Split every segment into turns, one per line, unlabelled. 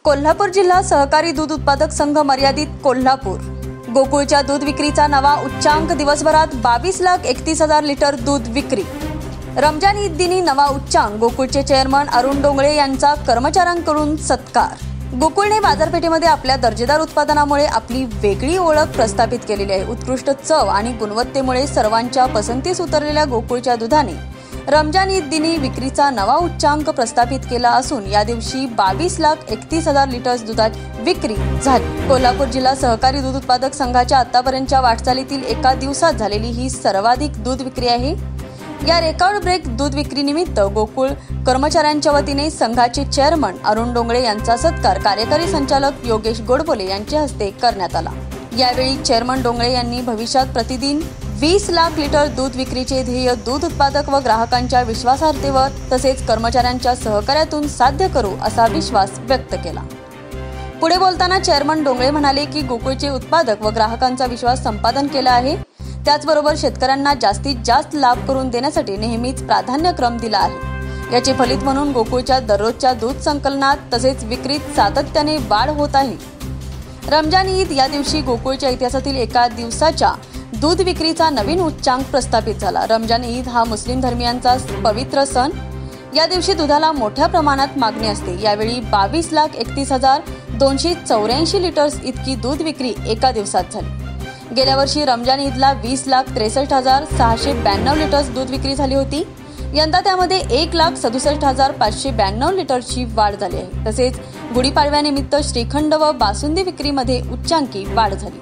कोल्हापूर जिल्हा सहकारी दूध उत्पादक संघ मर्यादित कोल्हापूर गोकुळच्या दूध विक्रीचा नवा उच्चांक। दिवसभरात 22,31,000 लिटर दूध विक्री। रमजान ईद दिनी नवा उच्चांक। गोकुळचे चेअरमन अरुण डोंगळे यांचा कर्मचाऱ्यांकडून सत्कार। गोकुळने बाजारपेठेमध्ये आपल्या दर्जेदार उत्पादनामुळे आपली वेगळी ओळख प्रस्थापित केलेली आहे। उत्कृष्ट चव आणि गुणवत्तेमुळे सर्वांच्या पसंतीस उतरलेल्या गोकुळच्या दुधाने रमजान ईद दिनी विक्रीचा नवा उच्चांक प्रस्थापित केला असून या दिवशी 22,31,000 लिटर दुधाची विक्री झाली। कोल्हापूर जिल्हा सहकारी दूध उत्पादक संघाच्या आतापर्यंतच्या वाटचालीतील एका दिवसात झालेली ही सर्वाधिक दूध विक्री आहे। या रेकॉर्ड ब्रेक दूध विक्री निमित्त गोकुळ कर्मचाऱ्यांच्या वतीने संघाचे चेअरमन अरुण डोंगळे यांचा सत्कार कार्यकारी संचालक योगेश गोडबोले यांच्या हस्ते करण्यात आला। यावेळी चेअरमन डोंगळे यांनी भविष्यात प्रतिदिन 20 लाख लिटर दूध विक्रीचे ध्येय दूध उत्पादक व ग्राहकांच्या विश्वासार्हतेवर तसेच कर्मचाऱ्यांच्या सहकार्यातून साध्य करू असा विश्वास व्यक्त केला। पुढे बोलताना चेअरमन डोंगळे म्हणाले की गोकुळचे उत्पादक व ग्राहकांचा विश्वास संपादन केला आहे। त्याचबरोबर शेतकऱ्यांना जास्तीत जास्त लाभ करून देण्यासाठी नेहमीच प्राधान्यक्रम दिला आहे। याचे फलित म्हणून गोकुळच्या दररोजच्या दूध संकलनात तसेच विक्रीत सातत्याने वाढ होत आहे। रमजान ईद या दिवशी गोकुळच्या इतिहासातील एका दिवसाच्या दूध विक्रीचा नवीन उच्चांक प्रस्थापित झाला। रमजान ईद हा मुस्लिम धर्मियांचा पवित्र सण। या दिवशी दुधाला मोठ्या प्रमाणात मागणी असते। यावेळी 22,31,284 लिटर्स इतकी दूध विक्री एका दिवसात झाली। गेल्या वर्षी रमजान ईदला 20,63,692 लिटर्स दूध विक्री झाली होती। यंदा त्यामध्ये 1,67,592 लिटरची वाढ झाली आहे। तसेच गुढीपाडव्यानिमित्त श्रीखंड व बासुंदी विक्रीमध्ये उच्चांकी वाढ झाली।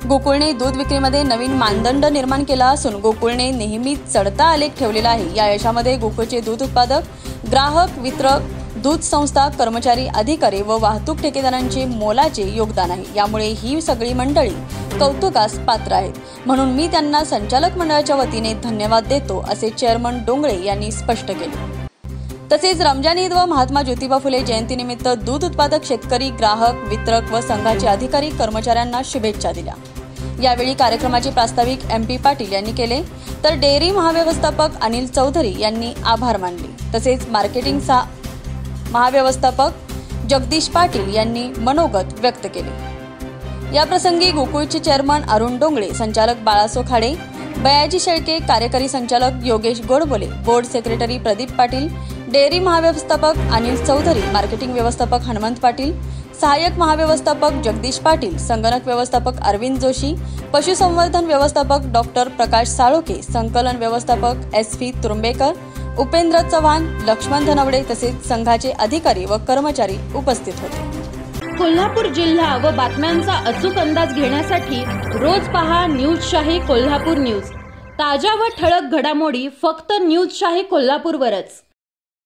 गोकुळने दूध विक्रीमध्ये नवीन मानदंड निर्माण केला असून गोकुळने नेहमी चढता आलेख ठेवलेला आहे। या यशामध्ये गोकुळचे दूध उत्पादक, ग्राहक, वितरक, दूध संस्था, कर्मचारी, अधिकारी व वाहतूक ठेकेदारांचे मोलाचे योगदान आहे। यामुळे ही सगळी मंडळी कौतुकास पात्र आहेत, म्हणून मी त्यांना संचालक मंडळाच्या वतीने धन्यवाद देतो असे चेअरमन डोंगळे यांनी स्पष्ट केले। तसेच रमजान ईद व महात्मा ज्योतिबा फुले जयंतीनिमित्त दूध उत्पादक शेतकरी, ग्राहक, वितरक व संघाचे अधिकारी कर्मचाऱ्यांना शुभेच्छा दिल्या। यावेळी कार्यक्रमाचे प्रास्ताविक MP पाटील यांनी केले, तर डेअरी महाव्यवस्थापक अनिल चौधरी यांनी आभार मानले। तसेच मार्केटिंग महाव्यवस्थापक जगदीश पाटील यांनी मनोगत व्यक्त केले। याप्रसंगी गोकुळचे चेअरमन अरुण डोंगळे, संचालक बाळासो खाडे, बयाजी शेळके, कार्यकारी संचालक Yogesh Godbole, board secretary Pradeep Patil, dairy महाव्यवस्थापक अनिल चौधरी, मार्केटिंग व्यवस्थापक हनुमंत पाटील, सहाय्यक महाव्यवस्थापक जगदीश पाटील, संगणक व्यवस्थापक अरविंद जोशी, पशुसंवर्धन व्यवस्थापक डॉक्टर प्रकाश साळोखे, संकलन व्यवस्थापक SV तुरुंबेकर, उपेंद्र चव्हाण, लक्ष्मण धनवडे तसेच संघाचे अधिकारी व कर्मचारी उपस्थित होते।
कोल्हापूर जिल्हा व बातम्यांचा अचूक अंदाज घेण्यासाठी रोज पहा न्यूजशाही कोल्हापूर न्यूज। ताज्या व ठळक घडामोडी फक्त न्यूजशाही कोल्हापूरवरच।